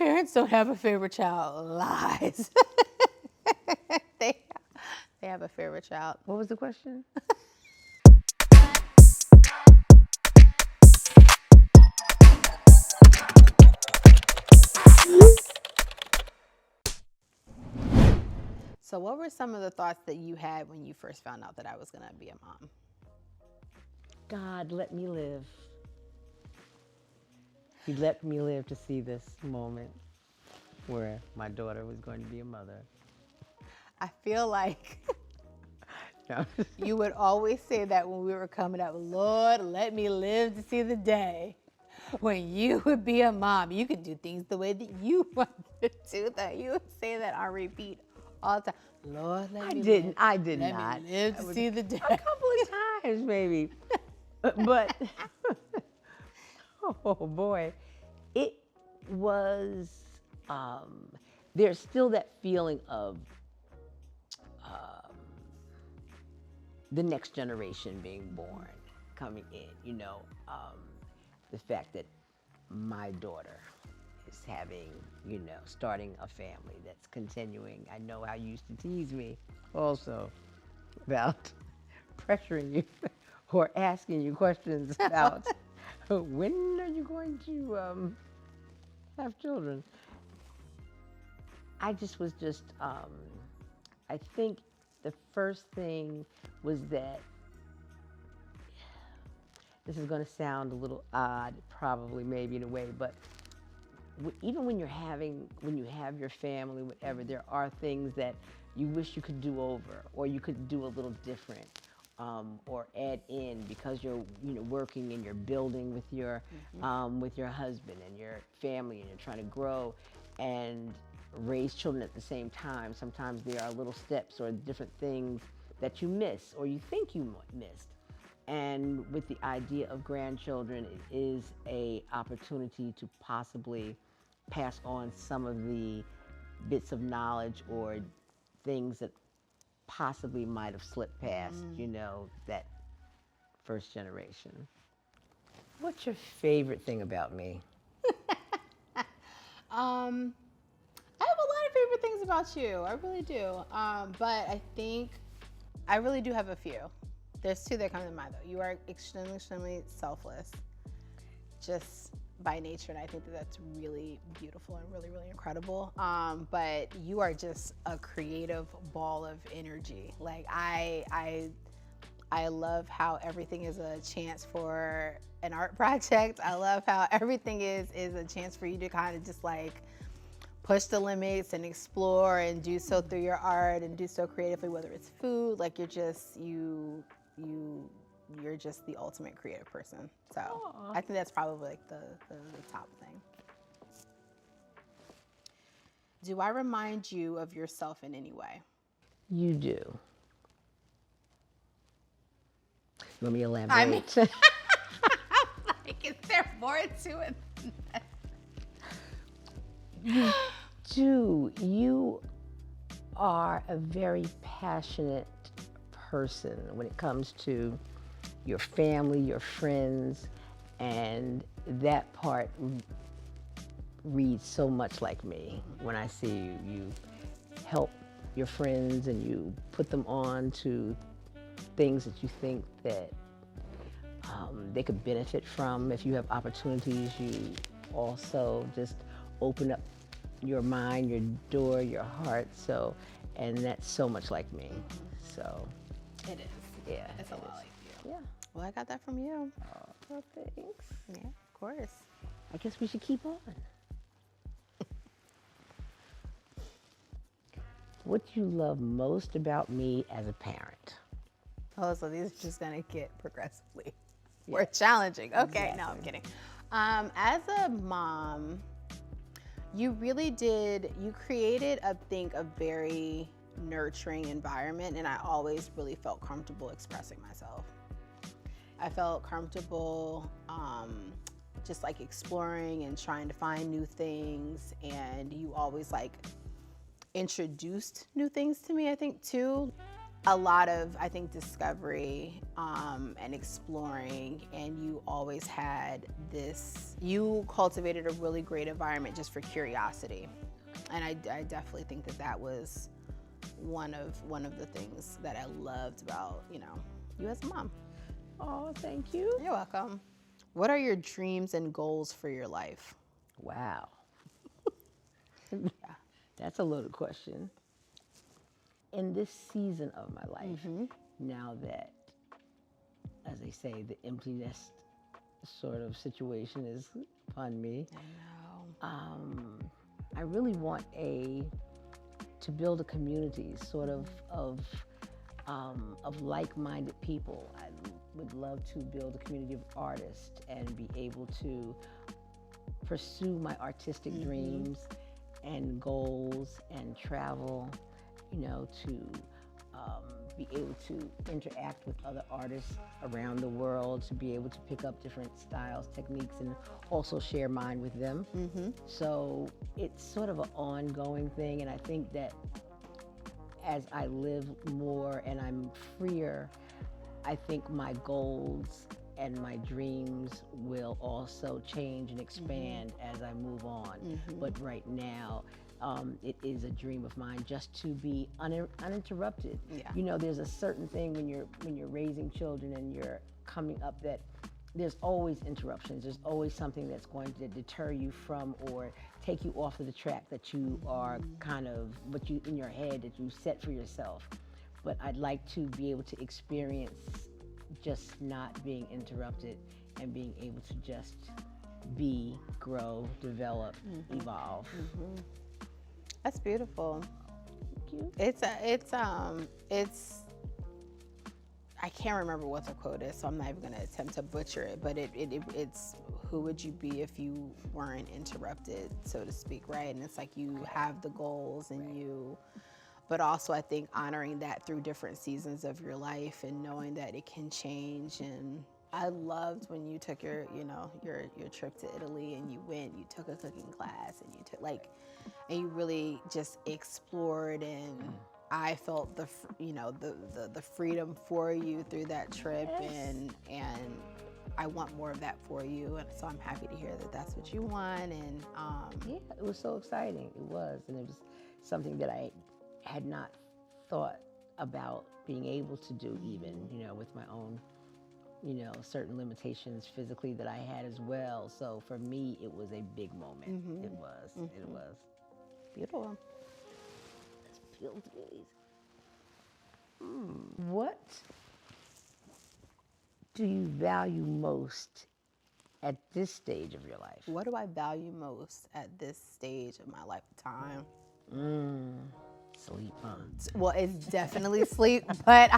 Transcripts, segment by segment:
Parents don't have a favorite child. Lies. they, they have a favorite child. What was the question? So what were some of the thoughts that you had when you first found out that I was going to be a mom? God, let me live. He let me live to see this moment where my daughter was going to be a mother. I feel like No. you would always say that when we were coming up, Lord, let me live to see the day when you would be a mom. You could do things the way that you want to do that. You would say that on repeat all the time. Lord, let me live. I did let not. me live to see the day. A couple of times maybe. But, oh boy, it was, there's still that feeling of the next generation being born, coming in, the fact that my daughter is having, starting a family that's continuing. I know how you used to tease me also about pressuring you or asking you questions about when are you going to have children. I just was just, I think the first thing was that, this is going to sound a little odd, probably, maybe in a way, but even when you have your family, whatever, there are things that you wish you could do over, or you could do a little different, or add in because you're, working and you're building with your husband and your family, and you're trying to grow and raise children at the same time. Sometimes there are little steps or different things that you miss or you think you missed. And with the idea of grandchildren, it is a opportunity to possibly pass on some of the bits of knowledge or things that possibly might have slipped past, that first generation. What's your favorite thing about me? I have a lot of favorite things about you. I really do. But I think I really do have a few. There's two that come to mind though. You are extremely, extremely selfless, just by nature, and I think that that's really beautiful and really, really incredible. But you are just a creative ball of energy. Like I love how everything is a chance for an art project. I love how everything is a chance for you to kind of just like push the limits and explore and do so through your art and do so creatively, whether it's food, like you're just you're just the ultimate creative person. So Aww. I think that's probably like the top thing. Do I remind you of yourself in any way? You do. You want me to elaborate? I mean, like, is there more to it than that? You do. You are a very passionate person when it comes to your family, your friends, and that part reads so much like me. When I see you, you help your friends and you put them on to things that you think that they could benefit from. If you have opportunities, you also just open up your mind, your door, your heart. So, and that's so much like me. So, It is. yeah, It's a lot like you. yeah. Well, I got that from you. Oh, well, thanks. Yeah, of course. I guess we should keep on. What do you love most about me as a parent? Oh, so these are just gonna get progressively more challenging. Okay, Exactly. no, I'm kidding. As a mom, you created, I think, a very nurturing environment, and I always really felt comfortable expressing myself. I felt comfortable just like exploring and trying to find new things, and you always like introduced new things to me, I think, too. a lot of, I think, discovery and exploring, and you always had this, you cultivated a really great environment just for curiosity. And I definitely think that that was one of the things that I loved about, you as a mom. Oh, thank you. You're welcome. What are your dreams and goals for your life? Wow. That's a loaded question. In this season of my life, now that, as they say, the empty nest sort of situation is upon me, I know. I really want to build a community sort of like-minded people. I would love to build a community of artists and be able to pursue my artistic dreams and goals and travel, to be able to interact with other artists around the world, to be able to pick up different styles, techniques, and also share mine with them. So it's sort of an ongoing thing, and I think that as I live more and I'm freer, I think my goals and my dreams will also change and expand as I move on. But right now, it is a dream of mine just to be uninterrupted. Yeah. There's a certain thing when you're raising children and you're coming up that there's always interruptions. There's always something that's going to deter you from or take you off of the track that you are kind of, what you in your head that you set for yourself. But I'd like to be able to experience just not being interrupted and being able to just be, grow, develop, evolve. That's beautiful. Thank you. It's I can't remember what the quote is, so I'm not even going to attempt to butcher it, but it's who would you be if you weren't interrupted, so to speak, right? And it's like you have the goals and but also I think honoring that through different seasons of your life and knowing that it can change. And I loved when you took your trip to Italy and you took a cooking class and and you really just explored, and I felt the freedom for you through that trip. Yes. And I want more of that for you, and so I'm happy to hear that that's what you want. And yeah, it was so exciting. It was, and it was something that I had not thought about being able to do, even with my own certain limitations physically that I had as well. So for me, it was a big moment. It was. It was beautiful. Let's build these. What do you value most at this stage of your life? What do I value most at this stage of my lifetime? Sleep, huh? Well, it's definitely sleep, but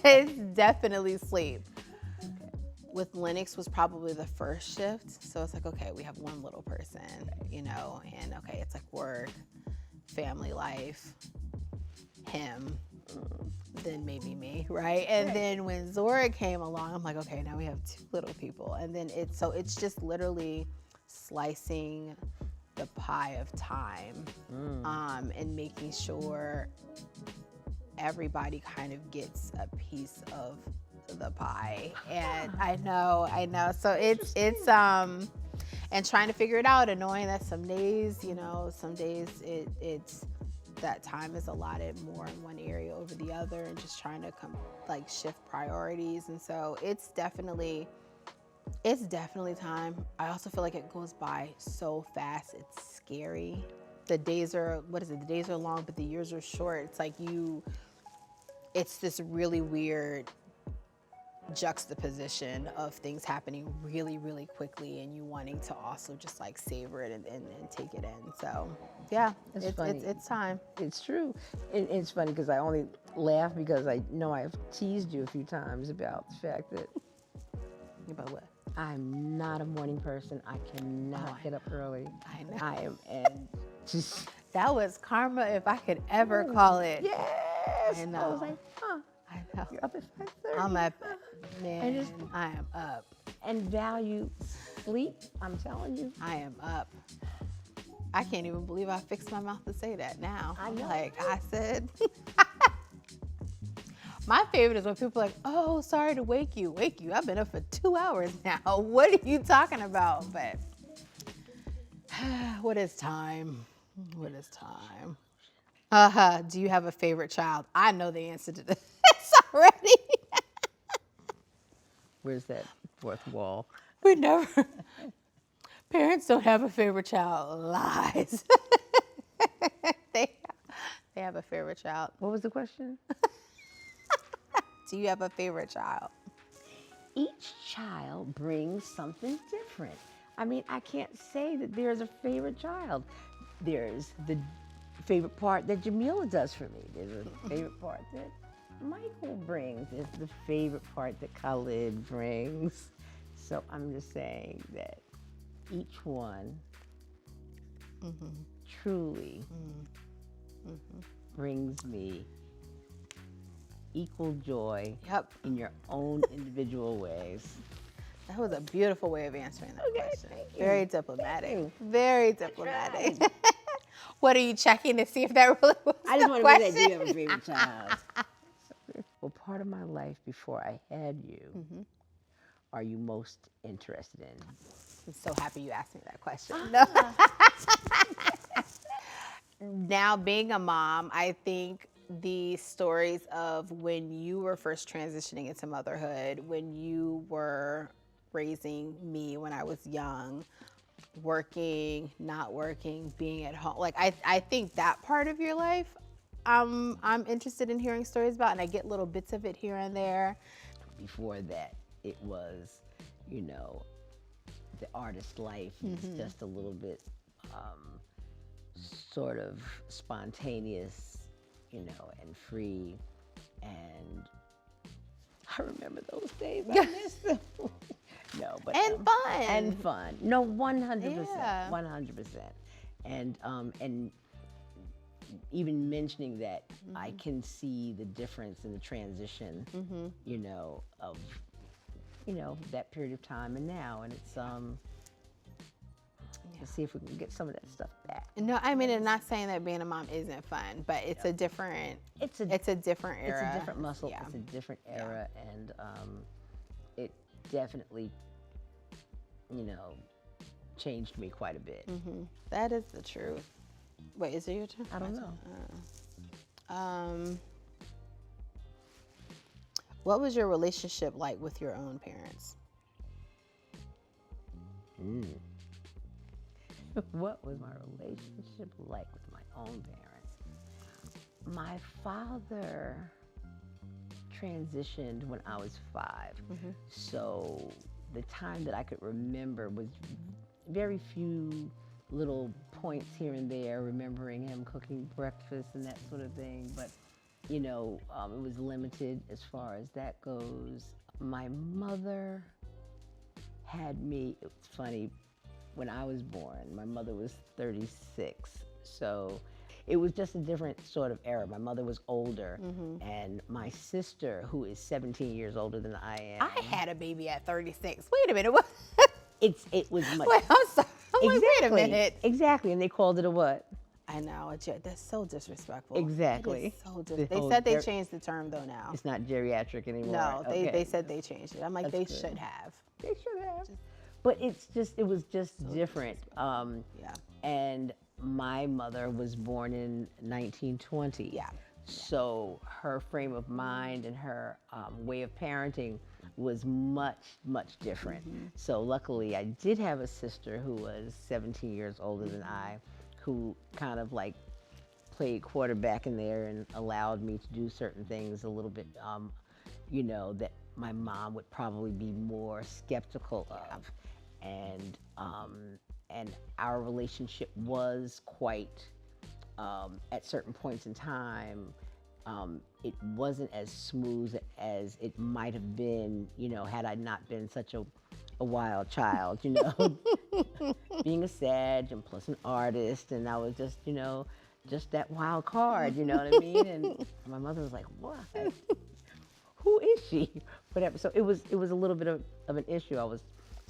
it's definitely sleep. With Lennox was probably the first shift. So it's like, okay, we have one little person, and okay, it's like work, family life, him, then maybe me, right? And then when Zora came along, I'm like, okay, now we have two little people. And then it's just literally slicing the pie of time, and making sure everybody kind of gets a piece of the pie. And I know. So it's and trying to figure it out, and knowing that some days it's that time is allotted more in one area over the other, and just trying to shift priorities. And so it's definitely time. I also feel like it goes by so fast. It's scary. The days are long, but the years are short. It's like it's this really weird juxtaposition of things happening really, really quickly, and you wanting to also just savor it and take it in. So yeah, it's time. It's true. It's funny because I only laugh because I know I've teased you a few times about the fact that About what? I'm not a morning person. I cannot get up early. I know. I am, and just That was karma, if I could ever call it. yes. I know. I was like, huh? I know. You're up at 5:30. I'm up, man. I am up. And value sleep. I'm telling you. I am up. I can't even believe I fixed my mouth to say that now. I know. I said. My favorite is when people are like, oh, sorry to wake you. Wake you. I've been up for 2 hours now. What are you talking about? But what is time? What is time? Do you have a favorite child? I know the answer to this already. Where's that fourth wall? We never. Parents don't have a favorite child. Lies. they, they have a favorite child. What was the question? Do you have a favorite child? Each child brings something different. I mean, I can't say that there's a favorite child. There's the favorite part that Jamila does for me. There's a favorite part that Michael brings. There's the favorite part that Khalid brings. So I'm just saying that each one truly brings me equal joy Yep. in your own individual ways. That was a beautiful way of answering that question. thank you. Very diplomatic. Thank you. Very diplomatic. What are you checking to see if that really was I just the want to question? know that you have a favorite child. Well, part of my life before I had you, are you most interested in? I'm so happy you asked me that question. No. Now being a mom, I think the stories of when you were first transitioning into motherhood, when you were raising me when I was young, working, not working, being at home. Like I think that part of your life, I'm interested in hearing stories about, and I get little bits of it here and there. Before that, it was, you know, the artist life is just a little bit sort of spontaneous, you know, and free. And I remember those days. I miss them. No, but And fun. And fun. No, 100%. Yeah. 100%. And even mentioning that, I can see the difference in the transition, you know, of, you know, that period of time and now, and it's let's see if we can get some of that stuff back. No, I mean, I'm not saying that being a mom isn't fun, but it's a different. It's a different era. It's a different muscle. Yeah. It's a different era, and it definitely, you know, changed me quite a bit. That is the truth. Wait, is it your turn? I don't know. What was your relationship like with your own parents? What was my relationship like with my own parents? My father transitioned when I was 5. So the time that I could remember was very few little points here and there, remembering him cooking breakfast and that sort of thing. But, you know, it was limited as far as that goes. My mother had me, it was funny, when I was born, my mother was 36. So it was just a different sort of era. My mother was older, and my sister, who is 17 years older than I am. I had a baby at 36. Wait a minute. What? It was much. Wait, I'm sorry. I'm like, wait a minute. Exactly, and they called it a what? I know. That's so disrespectful. Exactly. It is so The they whole said they changed the term though now. It's not geriatric anymore. No, Okay. they said they changed it. I'm like, That's they good. should have. They should have. But it was just different. Yeah. And my mother was born in 1920. Yeah. So her frame of mind and her way of parenting was much, much different. So luckily I did have a sister who was 17 years older than I, who kind of like played quarterback in there and allowed me to do certain things a little bit, you know, that my mom would probably be more skeptical of. And our relationship was quite, at certain points in time, it wasn't as smooth as it might have been, you know, had I not been such a wild child, you know, being a Sag and plus an artist, and I was just, you know, just that wild card, you know what I mean? And my mother was like, "What? Who is she?" Whatever. So it was a little bit of an issue. I was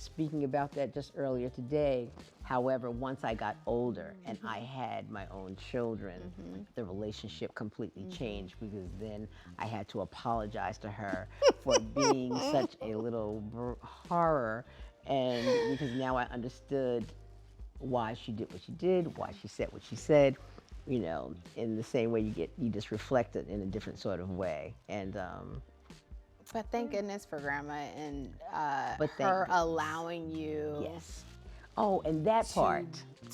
speaking about that just earlier today. However, once I got older and I had my own children, the relationship completely changed, because then I had to apologize to her for being such a little horror, and because now I understood why she did what she did, why she said what she said. You know, in the same way you just reflect it in a different sort of way. And But thank goodness for Grandma and But thank her goodness. allowing you yes. Oh, and that part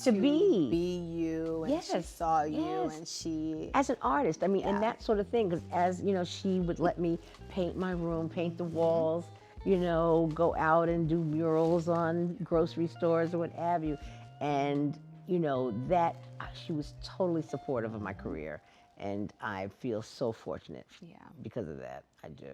to be you, and she Yes, saw you, yes. and she as an artist. I mean, Yeah. and that sort of thing. Because as you know, she would let me paint my room, paint the walls. You know, go out and do murals on grocery stores or what have you. And you know that she was totally supportive of my career, and I feel so fortunate Yeah. because of that. I do.